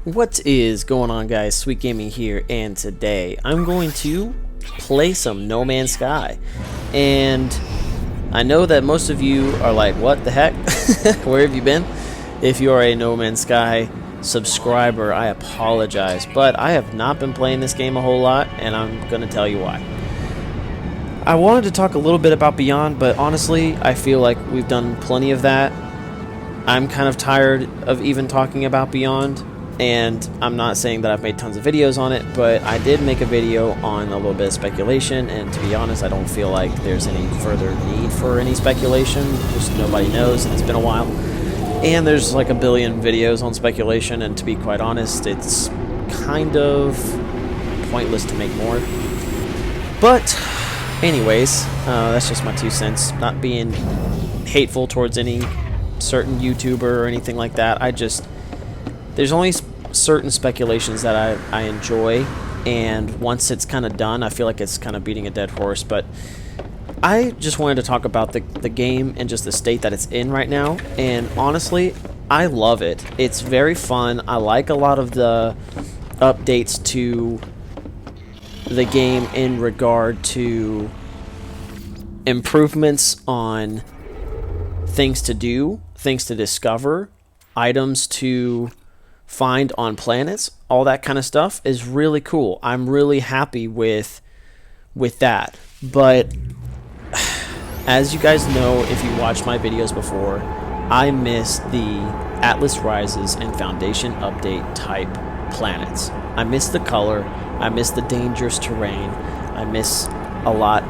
What is going on, guys? Sweet Gaming here, and today I'm going to play some No Man's Sky. And I know that most of you are like, what the heck? Where have you been? If you are a No Man's Sky subscriber, I apologize, but I have not been playing this game a whole lot, and I'm going to tell you why. I wanted to talk a little bit about Beyond, but honestly, I feel like we've done plenty of that. I'm kind of tired of even talking about Beyond. And I'm not saying that I've made tons of videos on it, but I did make a video on a little bit of speculation, and to be honest, I don't feel like there's any further need for any speculation. Just nobody knows, and it's been a while. And there's like a billion videos on speculation, and to be quite honest, it's kind of pointless to make more. But anyways, that's just my 2 cents. Not being hateful towards any certain YouTuber or anything like that. There's only certain speculations that I enjoy, and once it's kind of done, I feel like it's kind of beating a dead horse. But I just wanted to talk about the game and just the state that it's in right now, and honestly, I love it. It's very fun. I like a lot of the updates to the game in regard to improvements on things to do, things to discover, items to find on planets. All that kind of stuff is really cool. I'm really happy with that. But as you guys know, if you watched my videos before, I miss the Atlas Rises and Foundation update type planets. I miss the color, I miss the dangerous terrain, I miss a lot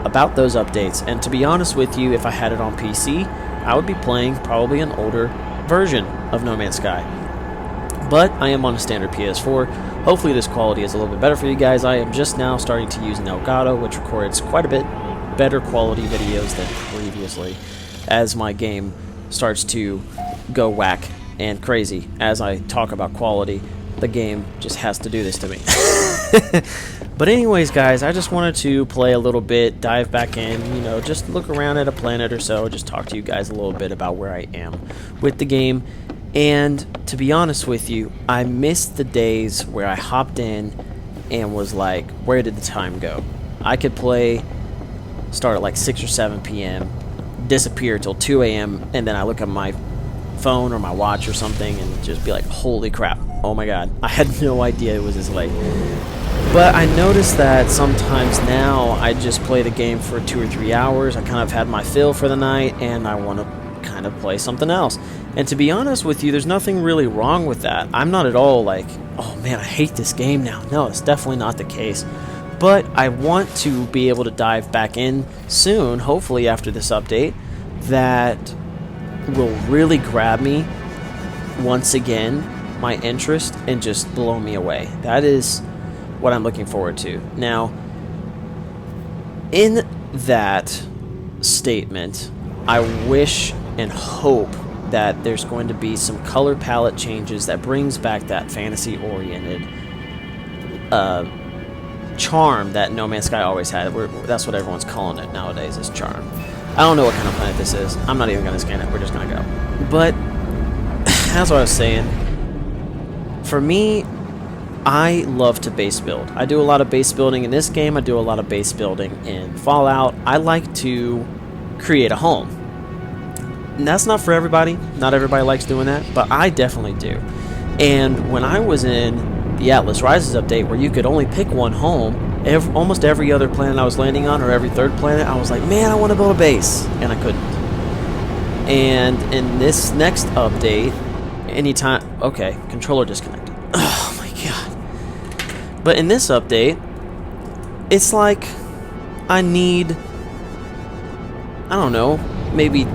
about those updates. And to be honest with you, if I had it on PC, I would be playing probably an older version of No Man's Sky. But I am on a standard PS4. Hopefully this quality is a little bit better for you guys. I am just now starting to use an Elgato, which records quite a bit better quality videos than previously, as my game starts to go whack and crazy. As I talk about quality, the game just has to do this to me. But anyways, guys, I just wanted to play a little bit, dive back in, just look around at a planet or so, just talk to you guys a little bit about where I am with the game. And to be honest with you, I missed the days where I hopped in and was like, where did the time go? I could play, start at like 6 or 7 p.m., disappear till 2 a.m., and then I look at my phone or my watch or something and just be like, holy crap, oh my god, I had no idea it was this late. But I noticed that sometimes now I just play the game for 2 or 3 hours. I kind of had my fill for the night, and I want to kind of play something else. And to be honest with you, there's nothing really wrong with that. I'm not at all like, oh man, I hate this game now. No, it's definitely not the case. But I want to be able to dive back in soon, hopefully after this update, that will really grab me once again, my interest, and just blow me away. That is what I'm looking forward to. Now, in that statement, I wish and hope that there's going to be some color palette changes that brings back that fantasy-oriented charm that No Man's Sky always had. That's what everyone's calling it nowadays, is charm. I don't know what kind of planet this is. I'm not even going to scan it. We're just going to go. But, that's what I was saying. For me, I love to base build. I do a lot of base building in this game. I do a lot of base building in Fallout. I like to create a home. And that's not for everybody. Not everybody likes doing that, but I definitely do. And when I was in the Atlas Rises update, where you could only pick one home, almost every other planet I was landing on, or every third planet, I was like, man, I want to build a base, and I couldn't. And in this next update, anytime... Okay, controller disconnected. Oh my god. But in this update, it's like I need... I don't know, maybe...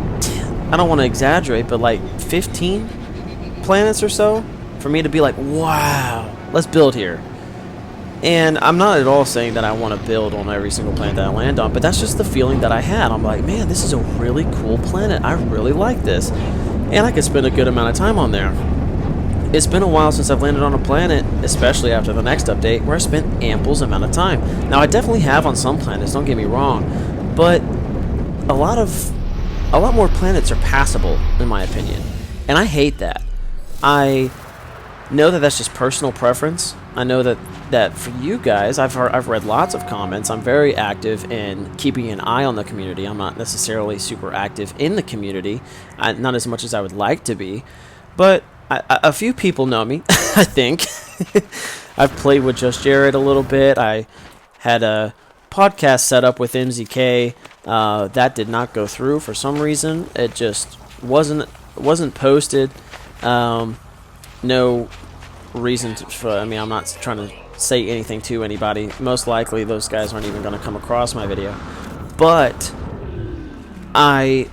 I don't want to exaggerate, but like 15 planets or so for me to be like, wow, let's build here. And I'm not at all saying that I want to build on every single planet that I land on, but that's just the feeling that I had. I'm like, man, this is a really cool planet. I really like this. And I could spend a good amount of time on there. It's been a while since I've landed on a planet, especially after the next update, where I spent ample amount of time. Now, I definitely have on some planets, don't get me wrong, but a lot more planets are passable, in my opinion. And I hate that. I know that that's just personal preference. I know that for you guys, I've read lots of comments. I'm very active in keeping an eye on the community. I'm not necessarily super active in the community, not as much as I would like to be, but a few people know me. I think I've played with Just Jared a little bit. I had a podcast set up with MZK that did not go through for some reason. It just wasn't posted. No reason I mean, I'm not trying to say anything to anybody. Most likely those guys aren't even going to come across my video. But I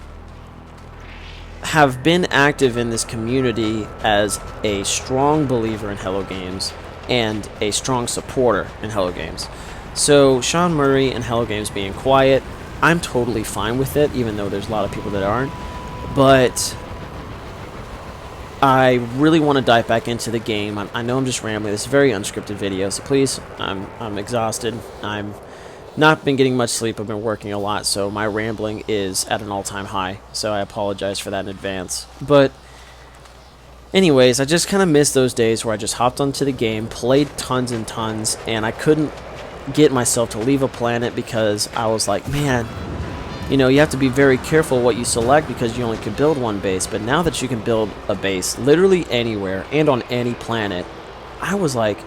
have been active in this community as a strong believer in Hello Games and a strong supporter in Hello Games. So Sean Murray and Hello Games being quiet, I'm totally fine with it, even though there's a lot of people that aren't. But I really want to dive back into the game. I know I'm just rambling. This is a very unscripted video, so please, I'm exhausted. I'm not been getting much sleep. I've been working a lot, so my rambling is at an all-time high. So I apologize for that in advance. But anyways, I just kind of missed those days where I just hopped onto the game, played tons and tons, and I couldn't get myself to leave a planet because I was like, man, you know, you have to be very careful what you select because you only can build one base. But now that you can build a base literally anywhere and on any planet, I was like,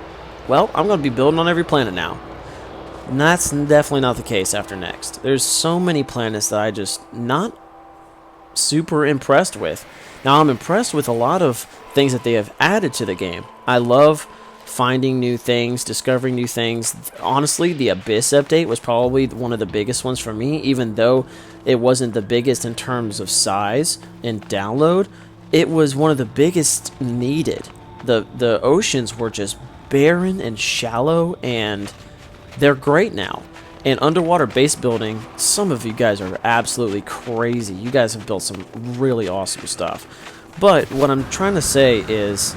well, I'm going to be building on every planet now. And that's definitely not the case after Next. There's so many planets that I just not super impressed with. Now, I'm impressed with a lot of things that they have added to the game. I love finding new things, discovering new things. Honestly, the Abyss update was probably one of the biggest ones for me, even though it wasn't the biggest in terms of size and download. It was one of the biggest needed. The oceans were just barren and shallow, and they're great now. And underwater base building, some of you guys are absolutely crazy. You guys have built some really awesome stuff. But what I'm trying to say is,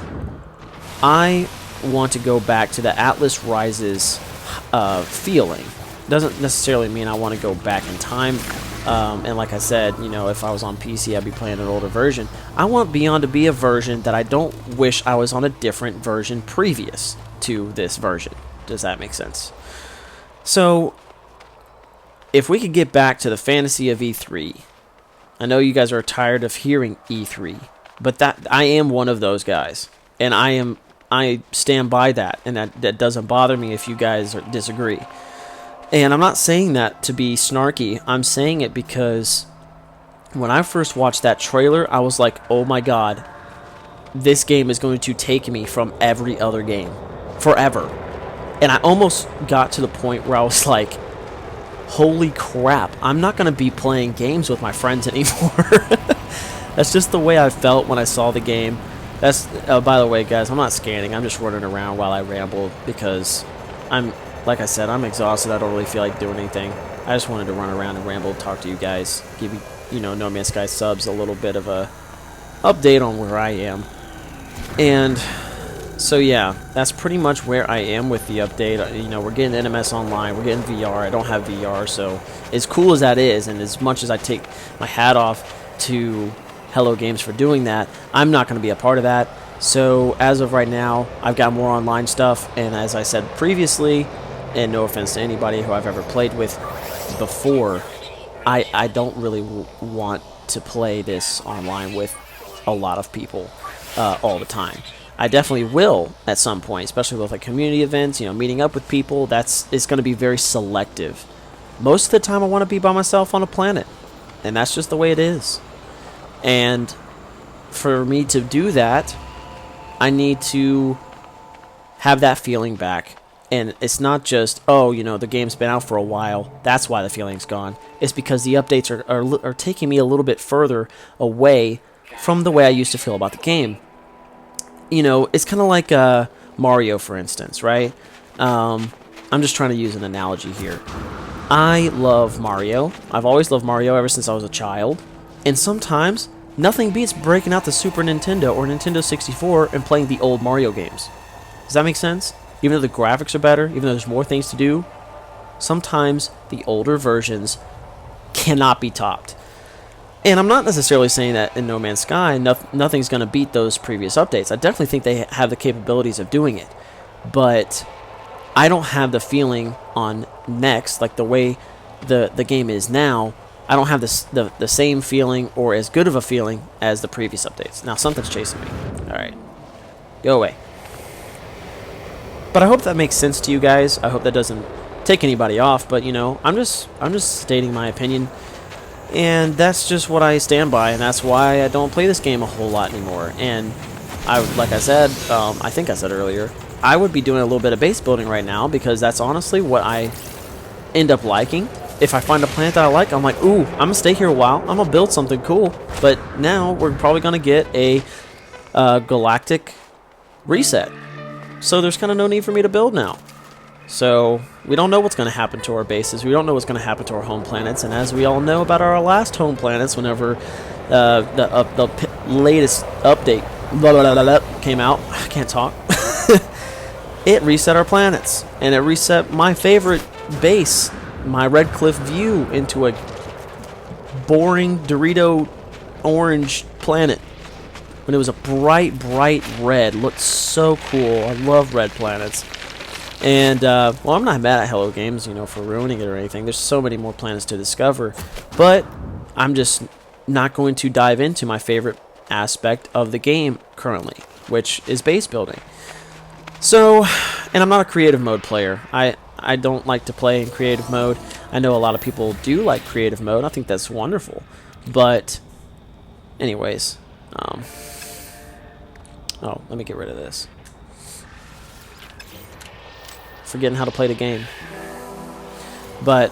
I want to go back to the Atlas Rises feeling. Doesn't necessarily mean I want to go back in time. And like I said, you know, if I was on PC, I'd be playing an older version. I want Beyond to be a version that I don't wish I was on a different version previous to this version. Does that make sense? So, if we could get back to the fantasy of E3, I know you guys are tired of hearing E3, but that I am one of those guys, and I stand by that, and that doesn't bother me if you guys disagree. And I'm not saying that to be snarky. I'm saying it because when I first watched that trailer, I was like, oh my god, this game is going to take me from every other game forever. And I almost got to the point where I was like, holy crap, I'm not going to be playing games with my friends anymore. That's just the way I felt when I saw the game. That's by the way, guys, I'm not scanning. I'm just running around while I ramble because like I said, I'm exhausted. I don't really feel like doing anything. I just wanted to run around and ramble, talk to you guys, give you know, No Man's Sky subs a little bit of a update on where I am. And so yeah, that's pretty much where I am with the update. You know, we're getting NMS Online, we're getting VR. I don't have VR, so as cool as that is, and as much as I take my hat off to Hello Games for doing that, I'm not going to be a part of that. So as of right now, I've got more online stuff, and as I said previously, and no offense to anybody who I've ever played with before, I don't really want to play this online with a lot of people all the time. I definitely will at some point, especially with like community events, you know, meeting up with people. It's going to be very selective. Most of the time I want to be by myself on a planet, and that's just the way it is. And for me to do that, I need to have that feeling back. And it's not just, oh, you know, the game's been out for a while, that's why the feeling's gone. It's because the updates are taking me a little bit further away from the way I used to feel about the game. You know, it's kind of like Mario, for instance, right? I'm just trying to use an analogy here. I love Mario. I've always loved Mario ever since I was a child. And sometimes, nothing beats breaking out the Super Nintendo or Nintendo 64 and playing the old Mario games. Does that make sense? Even though the graphics are better, even though there's more things to do, sometimes the older versions cannot be topped. And I'm not necessarily saying that in No Man's Sky, nothing's going to beat those previous updates. I definitely think they have the capabilities of doing it. But I don't have the feeling on Next, like the way the game is now, I don't have the same feeling or as good of a feeling as the previous updates. Now something's chasing me. Alright. Go away. But I hope that makes sense to you guys. I hope that doesn't take anybody off, but you know, I'm just stating my opinion. And that's just what I stand by, and that's why I don't play this game a whole lot anymore. And like I said, I think I said earlier, I would be doing a little bit of base building right now because that's honestly what I end up liking. If I find a planet that I like, I'm like, ooh, I'm going to stay here a while. I'm going to build something cool. But now we're probably going to get a galactic reset. So there's kind of no need for me to build now. So we don't know what's going to happen to our bases. We don't know what's going to happen to our home planets. And as we all know about our last home planets, whenever the latest update came out, I can't talk. It reset our planets, and it reset my favorite base, my Red Cliff View, into a boring Dorito orange planet. When it was a bright red, looked so cool. I love red planets. And, well, I'm not mad at Hello Games, you know, for ruining it or anything. There's so many more planets to discover. But I'm just not going to dive into my favorite aspect of the game currently, which is base building. So, and I'm not a creative mode player. I don't like to play in creative mode. I know a lot of people do like creative mode. I think that's wonderful. But, anyways, oh, let me get rid of this. Forgetting how to play the game. But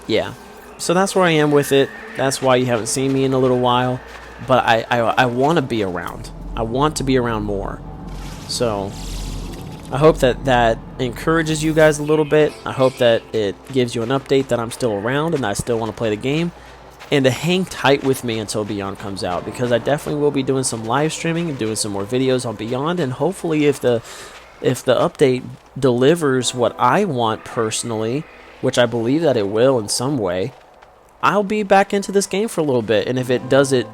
yeah, so that's where I am with it. That's why you haven't seen me in a little while. But I want to be around. I want to be around more. So I hope that encourages you guys a little bit. I hope that it gives you an update that I'm still around and I still want to play the game. And to hang tight with me until Beyond comes out, because I definitely will be doing some live streaming and doing some more videos on Beyond. And hopefully if the update delivers what I want personally, which I believe that it will in some way, I'll be back into this game for a little bit. And if it does it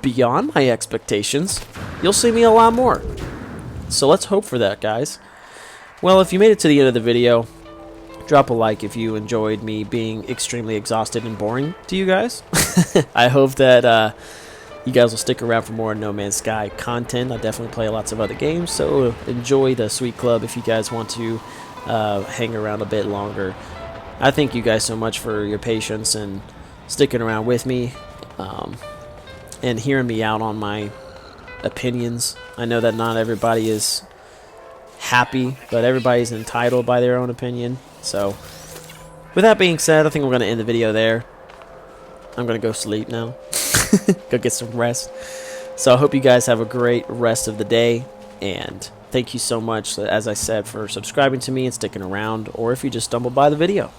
beyond my expectations, you'll see me a lot more. So let's hope for that, guys. Well, if you made it to the end of the video, drop a like if you enjoyed me being extremely exhausted and boring to you guys. I hope that you guys will stick around for more No Man's Sky content. I definitely play lots of other games, so enjoy the Sweet Club if you guys want to hang around a bit longer. I thank you guys so much for your patience and sticking around with me and hearing me out on my opinions. I know that not everybody is happy, but everybody's entitled by their own opinion. So, with that being said, I think we're going to end the video there. I'm going to go sleep now. Go get some rest. So I hope you guys have a great rest of the day, and thank you so much, as I said, for subscribing to me and sticking around, or if you just stumbled by the video.